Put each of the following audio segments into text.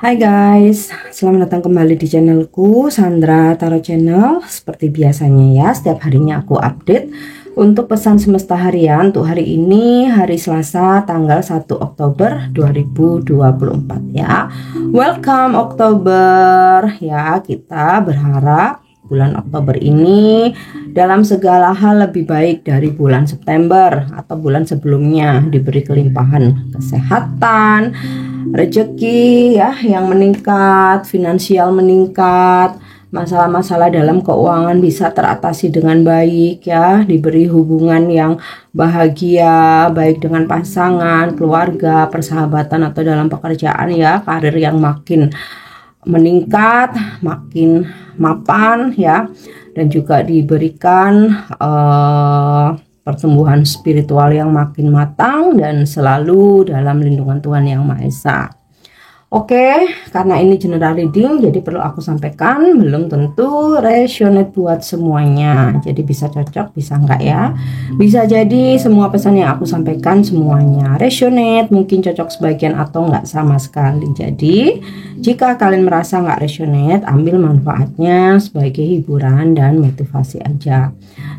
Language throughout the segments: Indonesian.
Hai guys, selamat datang kembali di channelku Sandra Tarot Channel. Seperti biasanya ya, setiap harinya aku update untuk pesan semesta harian untuk hari ini, hari Selasa tanggal 1 Oktober 2024 ya. Welcome Oktober ya, kita berharap bulan Oktober ini dalam segala hal lebih baik dari bulan September atau bulan sebelumnya, diberi kelimpahan kesehatan, rezeki ya yang meningkat, finansial meningkat, masalah-masalah dalam keuangan bisa teratasi dengan baik ya, diberi hubungan yang bahagia baik dengan pasangan, keluarga, persahabatan atau dalam pekerjaan ya, karir yang makin meningkat, makin mapan ya, dan juga diberikan pertumbuhan spiritual yang makin matang dan selalu dalam lindungan Tuhan Yang Maha Esa. Oke, karena ini general reading, jadi perlu aku sampaikan, belum tentu resonate buat semuanya. Jadi bisa cocok, bisa enggak ya. Bisa jadi semua pesan yang aku sampaikan semuanya resonate, mungkin cocok sebagian atau enggak sama sekali. Jadi, jika kalian merasa enggak resonate, ambil manfaatnya sebagai hiburan dan motivasi aja.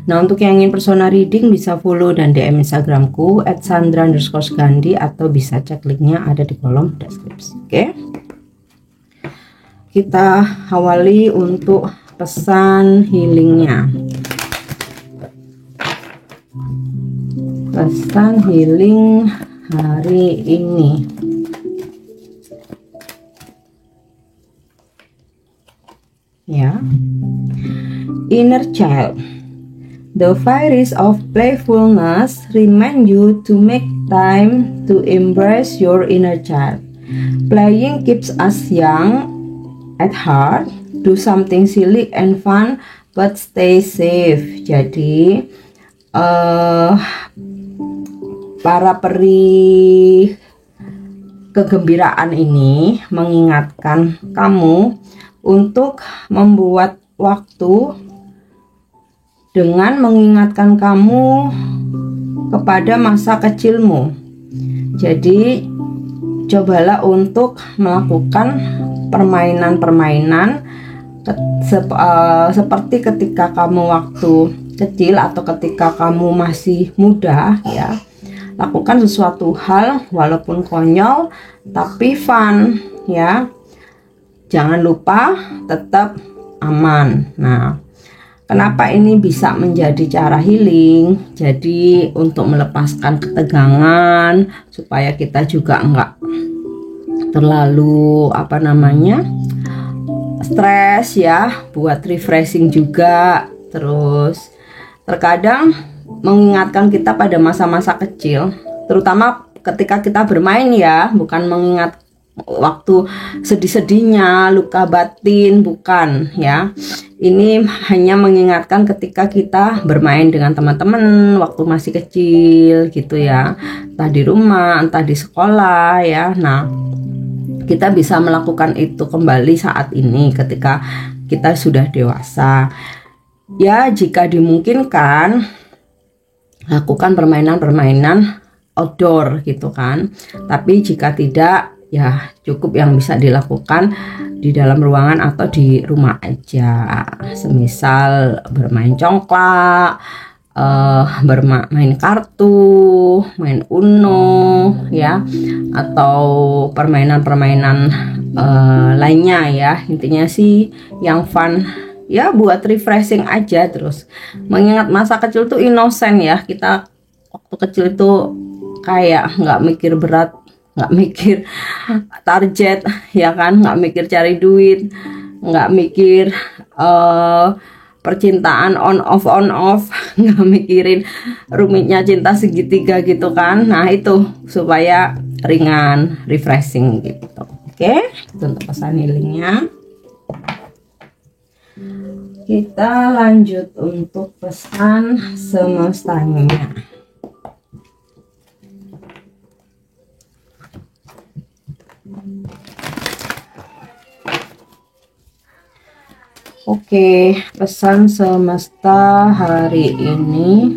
Nah, untuk yang ingin personal reading bisa follow dan DM Instagramku @sandra_gandhi atau bisa cek linknya ada di kolom deskripsi. Oke, kita awali untuk pesan healingnya. Pesan healing hari ini. Ya, inner child. The virus of playfulness remind you to make time to embrace your inner child. Playing keeps us young at heart. Do something silly and fun, but stay safe. Jadi, para peri kegembiraan ini mengingatkan kamu untuk membuat waktu dengan mengingatkan kamu kepada masa kecilmu. Jadi cobalah untuk melakukan permainan-permainan seperti ketika kamu waktu kecil atau ketika kamu masih muda ya. Lakukan sesuatu hal walaupun konyol tapi fun ya. Jangan lupa tetap aman. Nah, kenapa ini bisa menjadi cara healing? Jadi untuk melepaskan ketegangan supaya kita juga enggak terlalu stres ya, buat refreshing juga. Terus terkadang mengingatkan kita pada masa-masa kecil, terutama ketika kita bermain ya, bukan mengingat waktu sedih-sedihnya, luka batin, bukan ya. Ini hanya mengingatkan ketika kita bermain dengan teman-teman waktu masih kecil gitu ya, entah di rumah, entah di sekolah ya. Nah, kita bisa melakukan itu kembali saat ini ketika kita sudah dewasa ya. Jika dimungkinkan, lakukan permainan-permainan outdoor gitu kan. Tapi jika tidak, ya cukup yang bisa dilakukan di dalam ruangan atau di rumah aja. Semisal bermain congklak, bermain kartu, main Uno ya, atau permainan-permainan lainnya ya. Intinya sih yang fun ya, buat refreshing aja. Terus mengingat masa kecil tuh innocent ya. Kita waktu kecil itu kayak nggak mikir berat, nggak mikir target ya kan, nggak mikir cari duit, nggak mikir percintaan on off, nggak mikirin rumitnya cinta segitiga gitu kan. Nah, itu supaya ringan, refreshing gitu. Oke, itu untuk pesan healingnya. Kita lanjut untuk pesan semestanya. Oke, pesan semesta hari ini.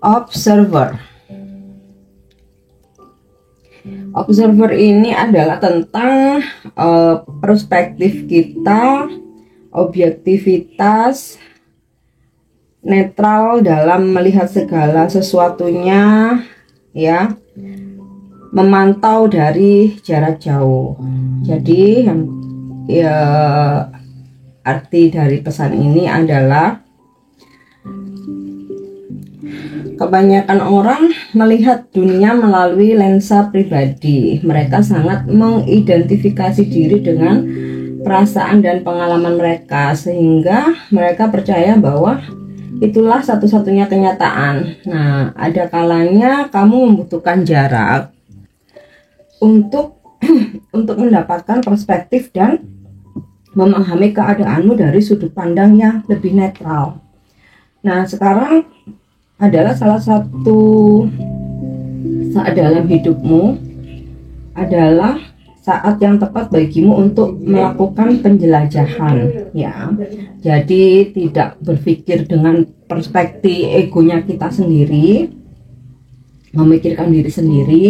observer. Observer ini adalah tentang perspektif kita, objektivitas, netral dalam melihat segala sesuatunya, ya, memantau dari jarak jauh. Jadi ya, arti dari pesan ini adalah kebanyakan orang melihat dunia melalui lensa pribadi. Mereka sangat mengidentifikasi diri dengan perasaan dan pengalaman mereka, sehingga mereka percaya bahwa itulah satu-satunya kenyataan. Nah, ada kalanya kamu membutuhkan jarak untuk mendapatkan perspektif dan memahami keadaanmu dari sudut pandang yang lebih netral. Nah, sekarang adalah salah satu saat dalam hidupmu adalah saat yang tepat bagimu untuk melakukan penjelajahan, ya. Jadi tidak berpikir dengan perspektif egonya kita sendiri, memikirkan diri sendiri,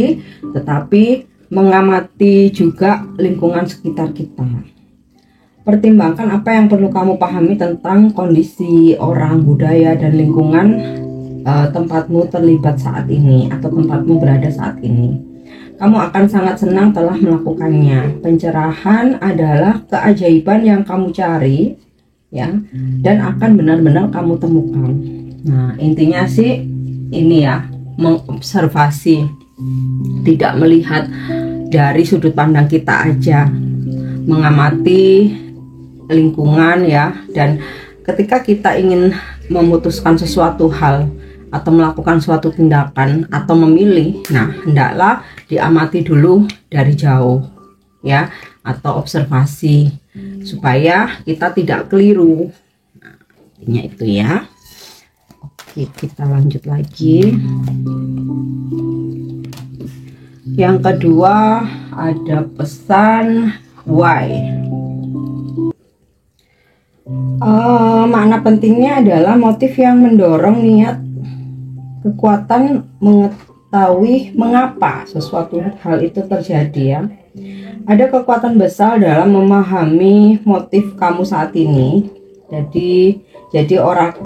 tetapi mengamati juga lingkungan sekitar kita. Pertimbangkan apa yang perlu kamu pahami tentang kondisi orang, budaya, dan lingkungan tempatmu terlibat saat ini atau tempatmu berada saat ini. Kamu akan sangat senang telah melakukannya. Pencerahan adalah keajaiban yang kamu cari, ya, dan akan benar-benar kamu temukan. Nah, intinya sih ini ya, mengobservasi, tidak melihat dari sudut pandang kita aja, mengamati lingkungan, ya. Dan ketika kita ingin memutuskan sesuatu hal atau melakukan suatu tindakan atau memilih, nah, hendaklah diamati dulu dari jauh, ya, atau observasi supaya kita tidak keliru. Nah, intinya itu ya. Oke, kita lanjut lagi. Yang kedua ada pesan why. Makna pentingnya adalah motif yang mendorong niat, kekuatan mengetahui mengapa sesuatu hal itu terjadi, ya. Ada kekuatan besar dalam memahami motif kamu saat ini. Jadi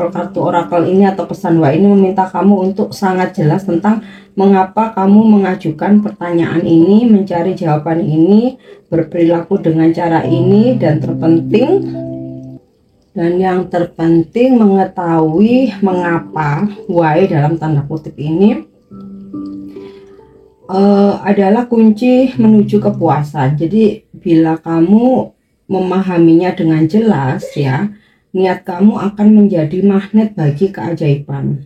kartu orakel ini atau pesan why ini meminta kamu untuk sangat jelas tentang mengapa kamu mengajukan pertanyaan ini, mencari jawaban ini, berperilaku dengan cara ini, dan yang terpenting mengetahui mengapa, why dalam tanda kutip ini adalah kunci menuju kepuasan. Jadi bila kamu memahaminya dengan jelas, ya, niat kamu akan menjadi magnet bagi keajaiban.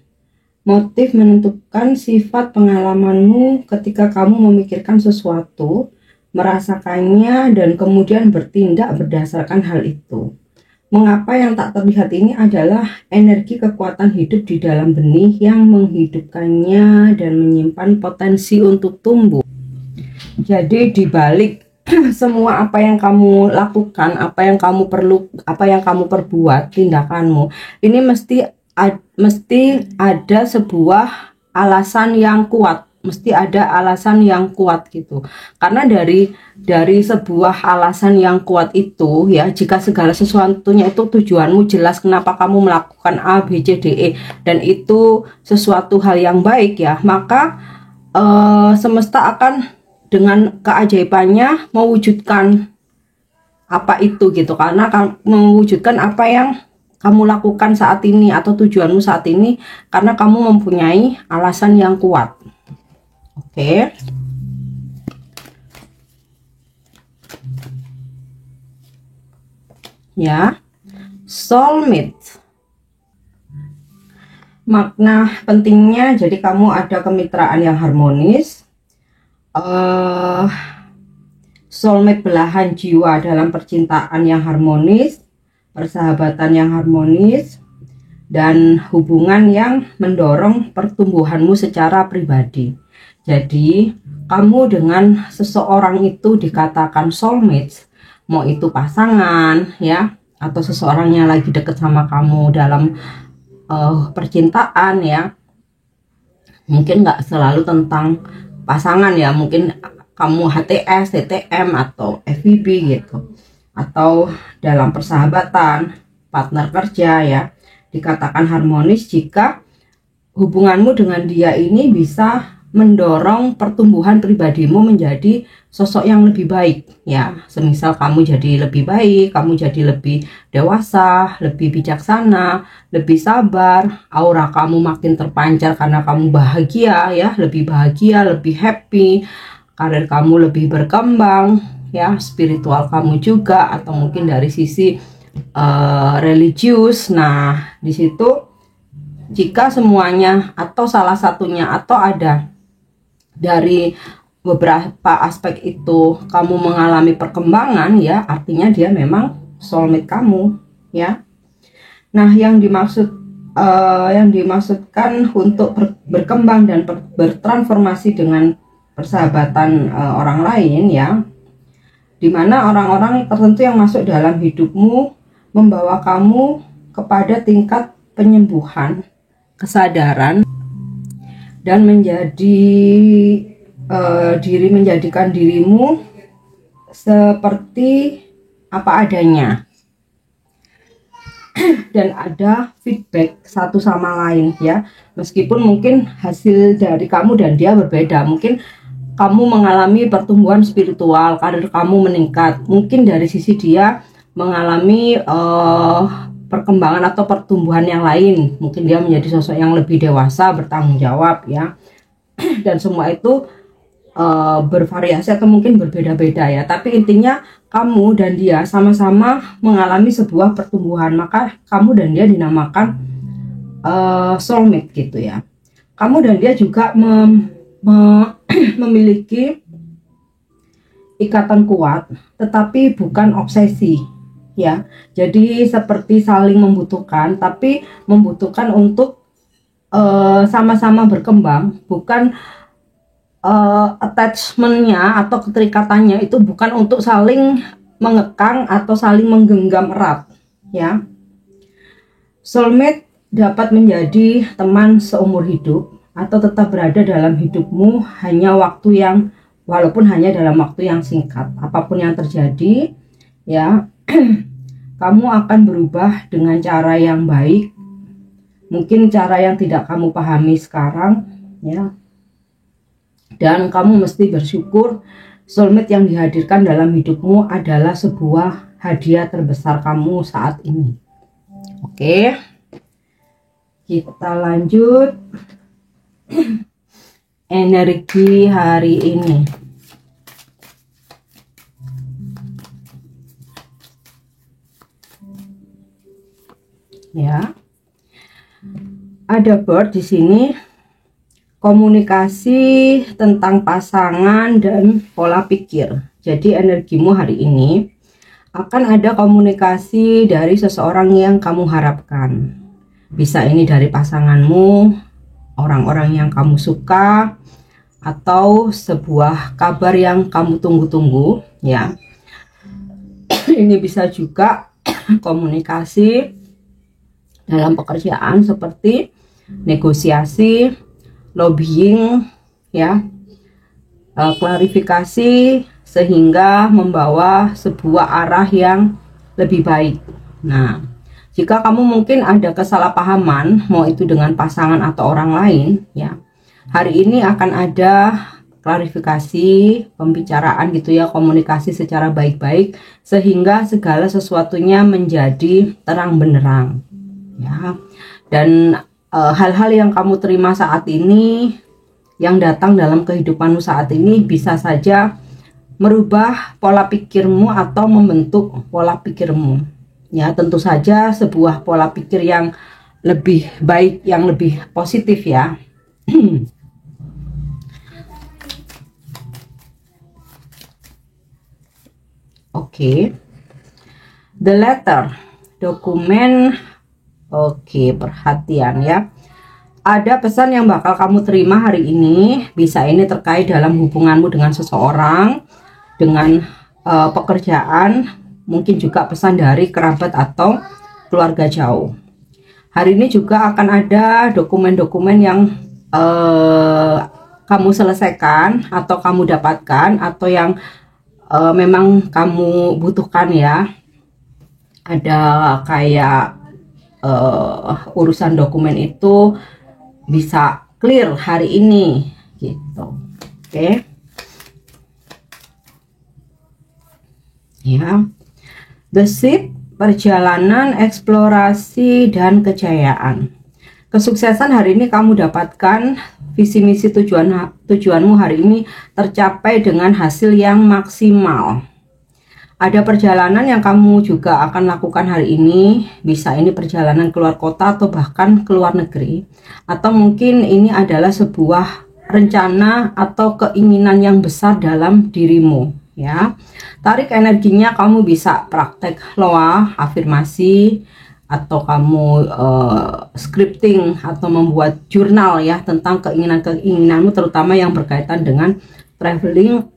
Motif menentukan sifat pengalamanmu ketika kamu memikirkan sesuatu, merasakannya, dan kemudian bertindak berdasarkan hal itu. Mengapa yang tak terlihat ini adalah energi kekuatan hidup di dalam benih yang menghidupkannya dan menyimpan potensi untuk tumbuh. Jadi dibalik semua apa yang kamu lakukan, apa yang kamu perlu, apa yang kamu perbuat, tindakanmu, ini mesti ada sebuah alasan yang kuat. Mesti ada alasan yang kuat gitu. Karena dari sebuah alasan yang kuat itu, ya, jika segala sesuatunya itu tujuanmu jelas kenapa kamu melakukan A, B, C, D, E, dan itu sesuatu hal yang baik, ya, maka semesta akan dengan keajaibannya mewujudkan apa itu gitu. Karena mewujudkan apa yang kamu lakukan saat ini atau tujuanmu saat ini, karena kamu mempunyai alasan yang kuat. Oke. Ya, soulmate. Makna pentingnya, jadi kamu ada kemitraan yang harmonis, soulmate belahan jiwa dalam percintaan yang harmonis, persahabatan yang harmonis, dan hubungan yang mendorong pertumbuhanmu secara pribadi. Jadi kamu dengan seseorang itu dikatakan soulmates, mau itu pasangan, ya, atau seseorang yang lagi deket sama kamu dalam percintaan, ya. Mungkin nggak selalu tentang pasangan ya, mungkin kamu HTS, TTM, atau FWB gitu, atau dalam persahabatan, partner kerja ya, dikatakan harmonis jika hubunganmu dengan dia ini bisa mendorong pertumbuhan pribadimu menjadi sosok yang lebih baik ya. Semisal kamu jadi lebih baik, kamu jadi lebih dewasa, lebih bijaksana, lebih sabar, aura kamu makin terpancar karena kamu bahagia ya, lebih bahagia, lebih happy, karir kamu lebih berkembang ya, spiritual kamu juga, atau mungkin dari sisi religius. Nah, di situ jika semuanya atau salah satunya atau ada dari beberapa aspek itu kamu mengalami perkembangan ya, artinya dia memang soulmate kamu ya. Nah, yang dimaksudkan untuk berkembang dan bertransformasi dengan persahabatan orang lain ya, dimana orang-orang tertentu yang masuk dalam hidupmu membawa kamu kepada tingkat penyembuhan, kesadaran, dan menjadikan dirimu seperti apa adanya, dan ada feedback satu sama lain ya. Meskipun mungkin hasil dari kamu dan dia berbeda, mungkin kamu mengalami pertumbuhan spiritual, karir kamu meningkat, mungkin dari sisi dia mengalami perkembangan atau pertumbuhan yang lain, mungkin dia menjadi sosok yang lebih dewasa, bertanggung jawab ya. Dan semua itu bervariasi atau mungkin berbeda-beda ya, tapi intinya kamu dan dia sama-sama mengalami sebuah pertumbuhan, maka kamu dan dia dinamakan soulmate gitu ya. Kamu dan dia juga memiliki ikatan kuat, tetapi bukan obsesi ya. Jadi seperti saling membutuhkan, tapi membutuhkan untuk sama-sama berkembang, bukan attachmentnya atau keterikatannya itu bukan untuk saling mengekang atau saling menggenggam erat ya. Soulmate dapat menjadi teman seumur hidup atau tetap berada dalam hidupmu walaupun hanya dalam waktu yang singkat. Apapun yang terjadi ya, kamu akan berubah dengan cara yang baik, mungkin cara yang tidak kamu pahami sekarang ya. Dan kamu mesti bersyukur soulmate yang dihadirkan dalam hidupmu adalah sebuah hadiah terbesar kamu saat ini. Oke, kita lanjut. Energi hari ini ya, ada bird di sini. Komunikasi tentang pasangan dan pola pikir. Jadi energimu hari ini akan ada komunikasi dari seseorang yang kamu harapkan. Bisa ini dari pasanganmu, orang-orang yang kamu suka, atau sebuah kabar yang kamu tunggu-tunggu ya. Ini bisa juga komunikasi dalam pekerjaan seperti negosiasi, lobbying ya, klarifikasi sehingga membawa sebuah arah yang lebih baik. Nah, jika kamu mungkin ada kesalahpahaman, mau itu dengan pasangan atau orang lain ya, hari ini akan ada klarifikasi, pembicaraan gitu ya, komunikasi secara baik-baik sehingga segala sesuatunya menjadi terang benderang ya. Dan hal-hal yang kamu terima saat ini, yang datang dalam kehidupanmu saat ini, bisa saja merubah pola pikirmu atau membentuk pola pikirmu ya. Tentu saja sebuah pola pikir yang lebih baik, yang lebih positif ya. Oke, the letter, dokumen. Oke, perhatian ya. Ada pesan yang bakal kamu terima hari ini. Bisa ini terkait dalam hubunganmu dengan seseorang, dengan pekerjaan, mungkin juga pesan dari kerabat atau keluarga jauh. Hari ini juga akan ada dokumen-dokumen yang kamu selesaikan atau kamu dapatkan atau yang memang kamu butuhkan ya. Ada kayak urusan dokumen itu bisa clear hari ini gitu. Oke. Ya. The Ship, perjalanan, eksplorasi dan kejayaan. Kesuksesan hari ini kamu dapatkan, visi misi tujuanmu hari ini tercapai dengan hasil yang maksimal. Ada perjalanan yang kamu juga akan lakukan hari ini, bisa ini perjalanan keluar kota atau bahkan keluar negeri, atau mungkin ini adalah sebuah rencana atau keinginan yang besar dalam dirimu ya. Tarik energinya, kamu bisa praktek loa, afirmasi, atau kamu scripting atau membuat jurnal ya tentang keinginanmu, terutama yang berkaitan dengan traveling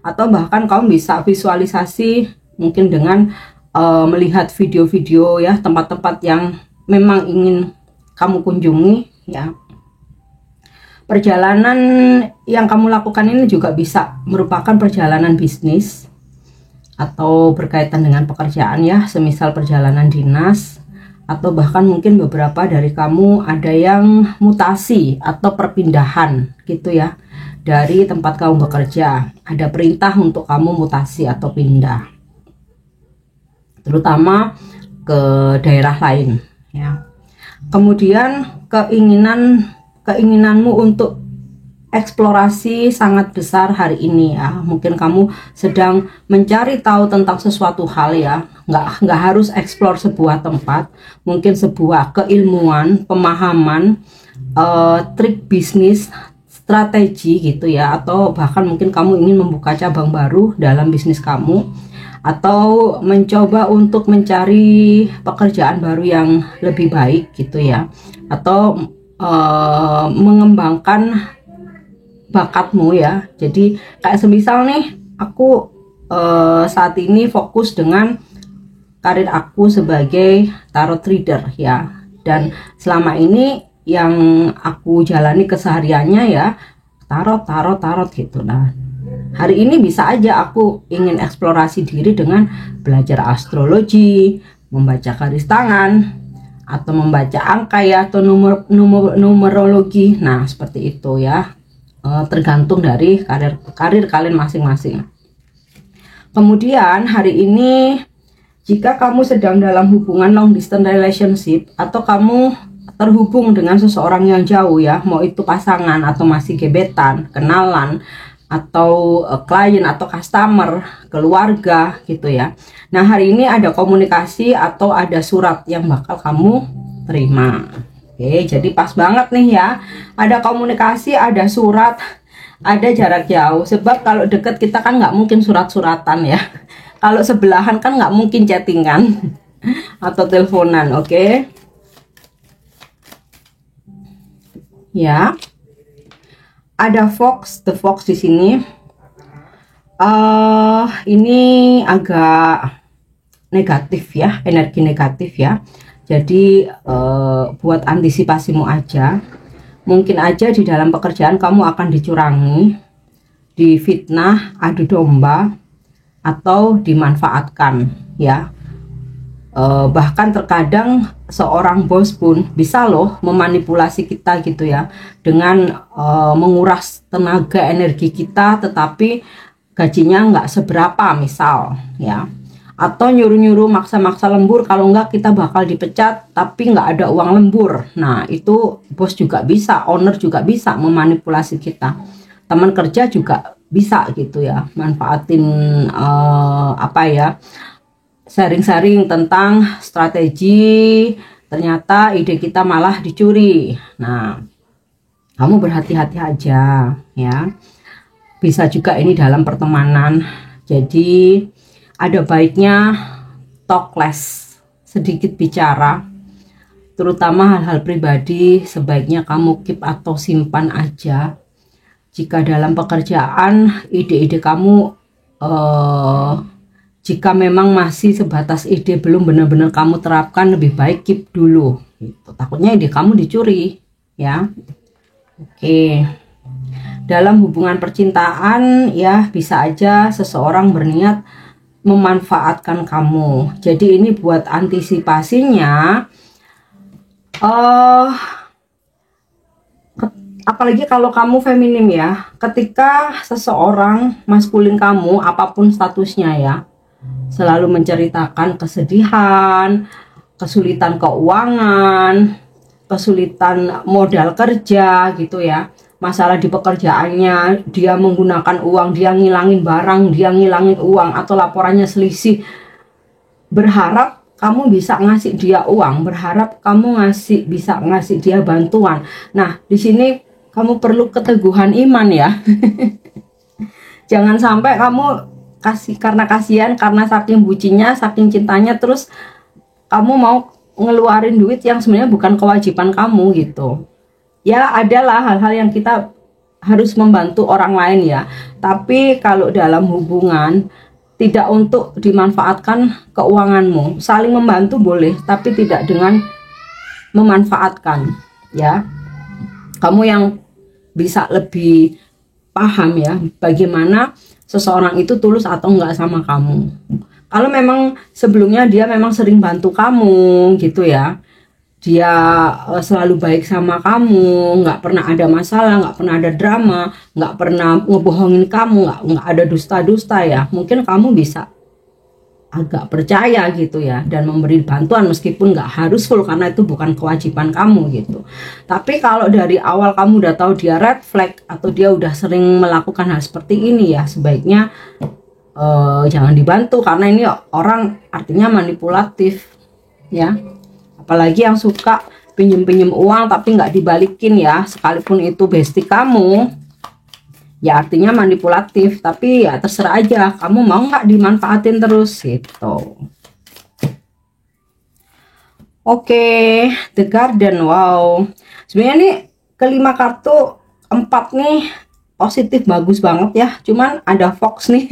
atau bahkan kamu bisa visualisasi mungkin dengan melihat video-video ya tempat-tempat yang memang ingin kamu kunjungi ya. Perjalanan yang kamu lakukan ini juga bisa merupakan perjalanan bisnis atau berkaitan dengan pekerjaan ya, semisal perjalanan dinas, atau bahkan mungkin beberapa dari kamu ada yang mutasi atau perpindahan gitu ya, dari tempat kamu bekerja. Ada perintah untuk kamu mutasi atau pindah, terutama ke daerah lain ya. Kemudian keinginanmu untuk eksplorasi sangat besar hari ini ya. Mungkin kamu sedang mencari tahu tentang sesuatu hal ya, nggak harus eksplor sebuah tempat, mungkin sebuah keilmuan, pemahaman, trik bisnis, strategi gitu ya, atau bahkan mungkin kamu ingin membuka cabang baru dalam bisnis kamu, atau mencoba untuk mencari pekerjaan baru yang lebih baik gitu ya, atau mengembangkan bakatmu ya. Jadi kayak semisal nih aku saat ini fokus dengan karir aku sebagai tarot reader ya, dan selama ini yang aku jalani kesehariannya ya tarot gitu. Nah hari ini bisa aja aku ingin eksplorasi diri dengan belajar astrologi, membaca garis tangan, atau membaca angka ya, atau numerologi. Nah seperti itu ya, tergantung dari karir kalian masing-masing. Kemudian hari ini jika kamu sedang dalam hubungan long distance relationship atau kamu terhubung dengan seseorang yang jauh ya, mau itu pasangan atau masih gebetan, kenalan, atau klien atau customer, keluarga gitu ya. Nah hari ini ada komunikasi atau ada surat yang bakal kamu terima. Oke, jadi pas banget nih ya, ada komunikasi, ada surat, ada jarak jauh. Sebab kalau deket kita kan nggak mungkin surat-suratan ya. Kalau sebelahan kan nggak mungkin chattingan atau teleponan. Oke, ya. Ada the fox di sini. Ini agak negatif ya, energi negatif ya. Jadi buat antisipasimu aja, mungkin aja di dalam pekerjaan kamu akan dicurangi, difitnah, adu domba, atau dimanfaatkan ya. Bahkan terkadang seorang bos pun bisa loh memanipulasi kita gitu ya, dengan menguras tenaga energi kita, tetapi gajinya nggak seberapa misal ya, atau nyuruh-nyuruh, maksa-maksa lembur, kalau enggak kita bakal dipecat tapi nggak ada uang lembur. Nah itu bos juga bisa, owner juga bisa memanipulasi kita, teman kerja juga bisa gitu ya, manfaatin apa ya, sharing-sharing tentang strategi, ternyata ide kita malah dicuri. Nah kamu berhati-hati aja ya. Bisa juga ini dalam pertemanan, jadi ada baiknya talk less, sedikit bicara, terutama hal-hal pribadi sebaiknya kamu keep atau simpan aja. Jika dalam pekerjaan ide-ide kamu jika memang masih sebatas ide, belum benar-benar kamu terapkan, lebih baik keep dulu gitu. Takutnya ide kamu dicuri ya. Oke. Dalam hubungan percintaan ya bisa aja seseorang berniat memanfaatkan kamu. Jadi ini buat antisipasinya, apalagi kalau kamu feminim ya, ketika seseorang maskulin kamu apapun statusnya ya, selalu menceritakan kesedihan, kesulitan keuangan, kesulitan modal kerja gitu ya, masalah di pekerjaannya, dia menggunakan uang, dia ngilangin barang, dia ngilangin uang, atau laporannya selisih, berharap kamu bisa ngasih dia uang, berharap kamu bisa ngasih dia bantuan. Nah, di sini kamu perlu keteguhan iman ya. Jangan sampai kamu kasih karena kasihan, karena saking bucinnya, saking cintanya, terus kamu mau ngeluarin duit yang sebenarnya bukan kewajiban kamu gitu. Ya adalah hal-hal yang kita harus membantu orang lain ya, tapi kalau dalam hubungan tidak untuk dimanfaatkan keuanganmu. Saling membantu boleh, tapi tidak dengan memanfaatkan ya. Kamu yang bisa lebih paham ya bagaimana seseorang itu tulus atau enggak sama kamu. Kalau memang sebelumnya dia memang sering bantu kamu gitu ya, dia selalu baik sama kamu, nggak pernah ada masalah, nggak pernah ada drama, nggak pernah ngebohongin kamu, nggak ada dusta-dusta ya, mungkin kamu bisa agak percaya gitu ya, dan memberi bantuan meskipun nggak harus full karena itu bukan kewajiban kamu gitu. Tapi kalau dari awal kamu udah tahu dia red flag atau dia udah sering melakukan hal seperti ini ya, sebaiknya jangan dibantu, karena ini orang artinya manipulatif ya. Apalagi yang suka pinjem-pinjem uang tapi nggak dibalikin ya, sekalipun itu bestie kamu, ya artinya manipulatif. Tapi ya terserah aja, kamu mau nggak dimanfaatin terus gitu. Oke, The Garden. Wow, sebenarnya nih kelima kartu, 4 nih positif bagus banget ya, cuman ada Fox nih.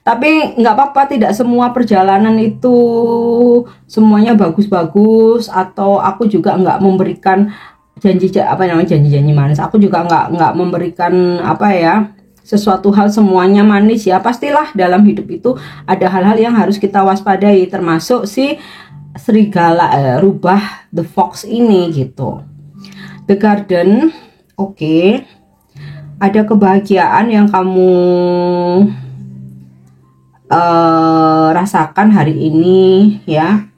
Tapi nggak apa-apa, tidak semua perjalanan itu semuanya bagus-bagus, atau aku juga nggak memberikan janji-janji manis. Aku juga nggak memberikan apa ya, sesuatu hal semuanya manis ya. Pastilah dalam hidup itu ada hal-hal yang harus kita waspadai, termasuk si serigala rubah The Fox ini gitu. The Garden. Oke. Ada kebahagiaan yang kamu rasakan hari ini ya,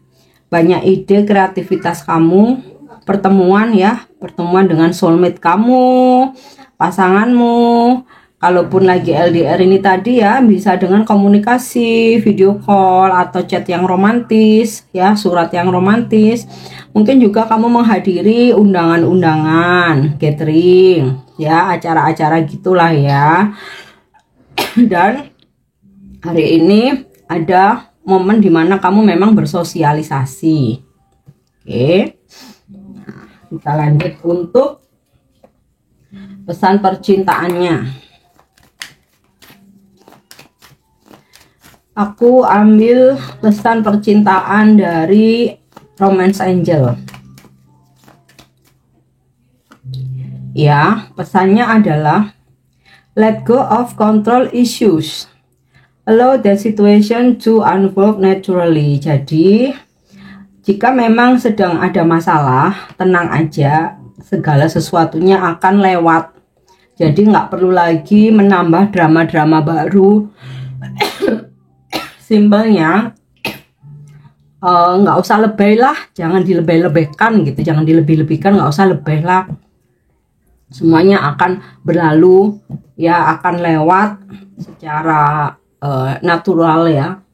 banyak ide, kreativitas kamu, pertemuan ya, pertemuan dengan soulmate kamu, pasanganmu. Kalaupun lagi LDR ini tadi ya, bisa dengan komunikasi, video call atau chat yang romantis ya, surat yang romantis. Mungkin juga kamu menghadiri undangan-undangan, gathering ya, acara-acara gitulah ya. Dan hari ini ada momen dimana kamu memang bersosialisasi. Oke, nah, kita lanjut untuk pesan percintaannya. Aku ambil pesan percintaan dari Romance Angel. Ya, pesannya adalah let go of control issues. Allow the situation to unfold naturally. Jadi, jika memang sedang ada masalah, tenang aja, segala sesuatunya akan lewat. Jadi nggak perlu lagi menambah drama-drama baru. Simpelnya, nggak usah lebay lah, jangan dilebay-lebihkan gitu, jangan dilebih-lebihkan, nggak usah lebay lah. Semuanya akan berlalu, ya akan lewat secara natural ya.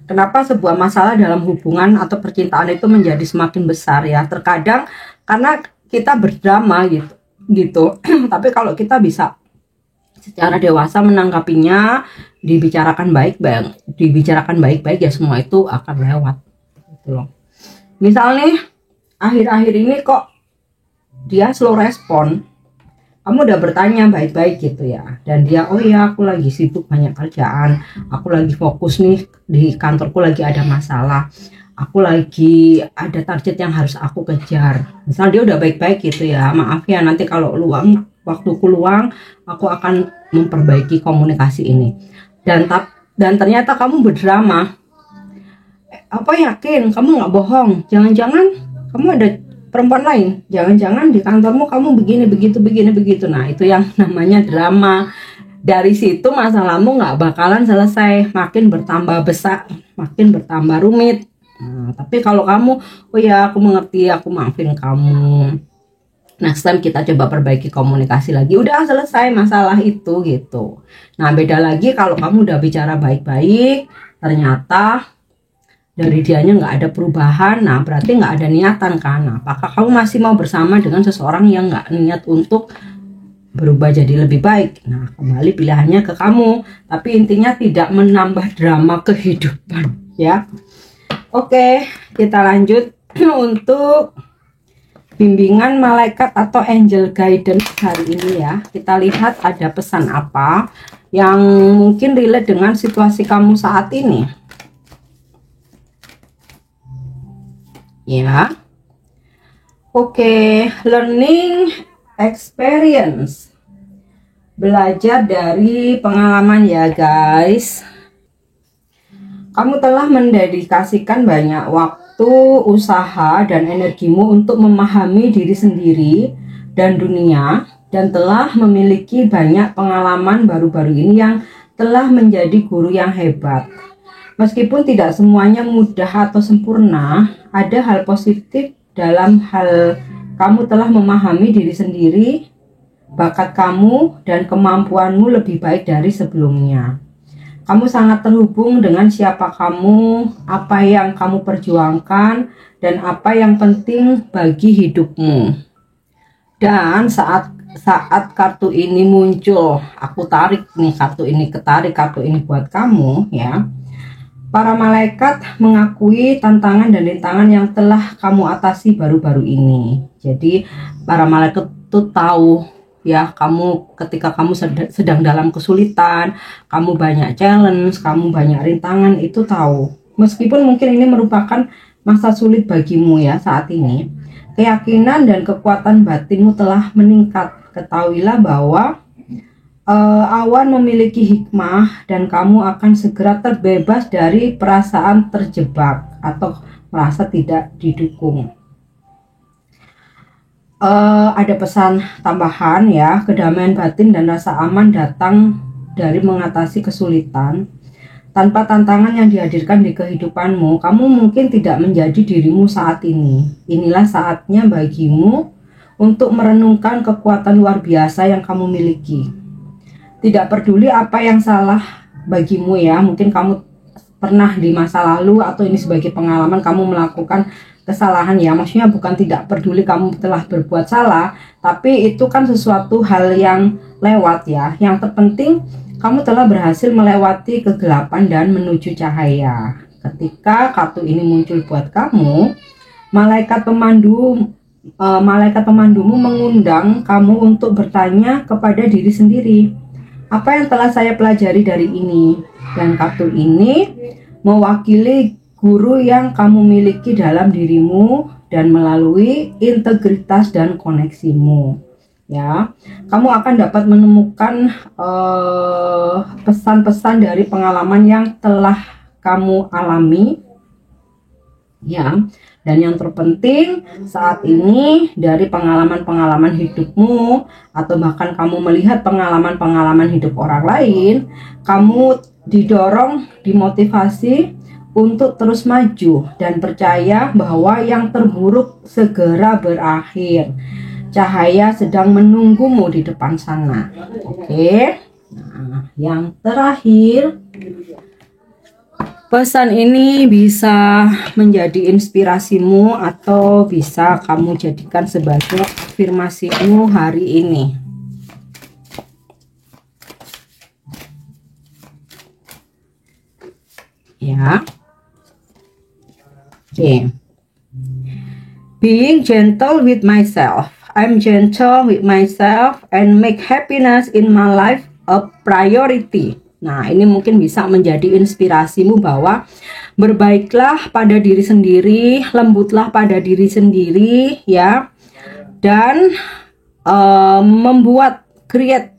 Kenapa sebuah masalah dalam hubungan atau percintaan itu menjadi semakin besar ya? Terkadang karena kita berdrama gitu. Tapi kalau kita bisa secara dewasa menanggapinya, dibicarakan baik-baik ya, semua itu akan lewat gitu loh. Misal nih akhir-akhir ini kok dia slow respon, kamu udah bertanya baik-baik gitu ya, dan dia oh ya aku lagi sibuk banyak kerjaan, aku lagi fokus nih di kantorku lagi ada masalah. aku lagi ada target yang harus aku kejar. Misal dia udah baik-baik gitu ya, maaf ya nanti kalau waktuku luang, aku akan memperbaiki komunikasi ini. Dan ternyata kamu berdrama. Apa yakin kamu nggak bohong? Jangan-jangan kamu ada perempuan lain? Jangan-jangan di kantormu kamu begini begitu. Nah, itu yang namanya drama. Dari situ masalahmu nggak bakalan selesai, makin bertambah besar, makin bertambah rumit. Nah, tapi kalau kamu, oh ya aku mengerti, aku maafin kamu, next time kita coba perbaiki komunikasi lagi, udah selesai masalah itu gitu. Nah, beda lagi kalau kamu udah bicara baik-baik, ternyata dari dianya nggak ada perubahan, nah berarti nggak ada niatan kan. Nah, apakah kamu masih mau bersama dengan seseorang yang nggak niat untuk berubah jadi lebih baik? Nah, kembali pilihannya ke kamu, tapi intinya tidak menambah drama kehidupan ya. Oke, kita lanjut untuk bimbingan malaikat atau angel guidance hari ini ya. Kita lihat ada pesan apa yang mungkin relate dengan situasi kamu saat ini ya. Oke, learning experience, belajar dari pengalaman ya guys. Kamu telah mendedikasikan banyak waktu, usaha, dan energimu untuk memahami diri sendiri dan dunia, dan telah memiliki banyak pengalaman baru-baru ini yang telah menjadi guru yang hebat. Meskipun tidak semuanya mudah atau sempurna, ada hal positif dalam hal kamu telah memahami diri sendiri, bakat kamu, dan kemampuanmu lebih baik dari sebelumnya. Kamu sangat terhubung dengan siapa kamu, apa yang kamu perjuangkan, dan apa yang penting bagi hidupmu. Dan saat kartu ini muncul, aku tarik nih kartu ini, kartu ini buat kamu ya. Para malaikat mengakui tantangan dan rintangan yang telah kamu atasi baru-baru ini. Jadi para malaikat itu tahu ya, kamu ketika kamu sedang dalam kesulitan, kamu banyak challenge, kamu banyak rintangan, itu tahu. Meskipun mungkin ini merupakan masa sulit bagimu ya saat ini, keyakinan dan kekuatan batinmu telah meningkat. Ketahuilah bahwa awan memiliki hikmah dan kamu akan segera terbebas dari perasaan terjebak atau merasa tidak didukung. Ada pesan tambahan ya, kedamaian batin dan rasa aman datang dari mengatasi kesulitan. Tanpa tantangan yang dihadirkan di kehidupanmu, kamu mungkin tidak menjadi dirimu saat ini. Inilah saatnya bagimu untuk merenungkan kekuatan luar biasa yang kamu miliki. Tidak peduli apa yang salah bagimu ya, mungkin kamu pernah di masa lalu atau ini sebagai pengalaman kamu melakukan kesalahan ya, maksudnya bukan tidak peduli kamu telah berbuat salah, tapi itu kan sesuatu hal yang lewat ya. Yang terpenting kamu telah berhasil melewati kegelapan dan menuju cahaya. Ketika kartu ini muncul buat kamu, malaikat pemandumu mengundang kamu untuk bertanya kepada diri sendiri, apa yang telah saya pelajari dari ini? Dan kartu ini mewakili guru yang kamu miliki dalam dirimu dan melalui integritas dan koneksimu ya. Kamu akan dapat menemukan pesan-pesan dari pengalaman yang telah kamu alami ya. Dan yang terpenting saat ini dari pengalaman-pengalaman hidupmu atau bahkan kamu melihat pengalaman-pengalaman hidup orang lain, kamu didorong, dimotivasi untuk terus maju dan percaya bahwa yang terburuk segera berakhir. Cahaya sedang menunggumu di depan sana. Oke. Nah, yang terakhir, pesan ini bisa menjadi inspirasimu atau bisa kamu jadikan sebagai afirmasimu hari ini. Ya. Oke. Being gentle with myself. I'm gentle with myself and make happiness in my life a priority. Nah, ini mungkin bisa menjadi inspirasimu bahwa Berbaiklah pada diri sendiri, lembutlah pada diri sendiri ya. Dan membuat create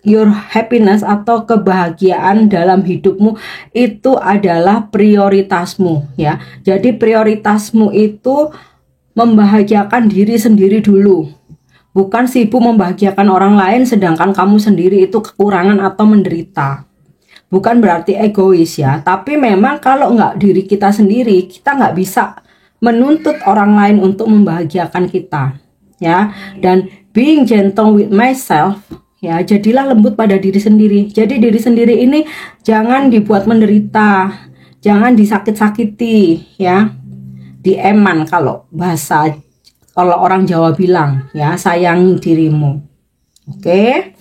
your happiness atau kebahagiaan dalam hidupmu itu adalah prioritasmu ya. Jadi prioritasmu itu membahagiakan diri sendiri dulu. Bukan sibuk membahagiakan orang lain sedangkan kamu sendiri itu kekurangan atau menderita. Bukan berarti egois ya, tapi memang kalau nggak diri kita sendiri, kita nggak bisa menuntut orang lain untuk membahagiakan kita ya. Dan being gentle with myself ya, jadilah lembut pada diri sendiri. Jadi diri sendiri ini jangan dibuat menderita, jangan disakit-sakiti ya. Dieman kalau orang Jawa bilang ya, sayang dirimu. Oke.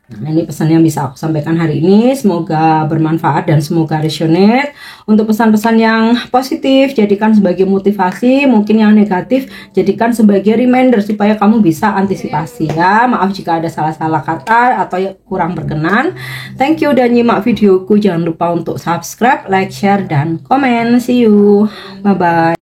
Nah, ini pesan yang bisa aku sampaikan hari ini. Semoga bermanfaat dan semoga resonate. Untuk pesan-pesan yang positif, jadikan sebagai motivasi. Mungkin yang negatif, jadikan sebagai reminder supaya kamu bisa antisipasi ya. Maaf jika ada salah-salah kata atau yang kurang berkenan. Thank you dan nyimak videoku. Jangan lupa untuk subscribe, like, share, dan komen. See you. Bye-bye.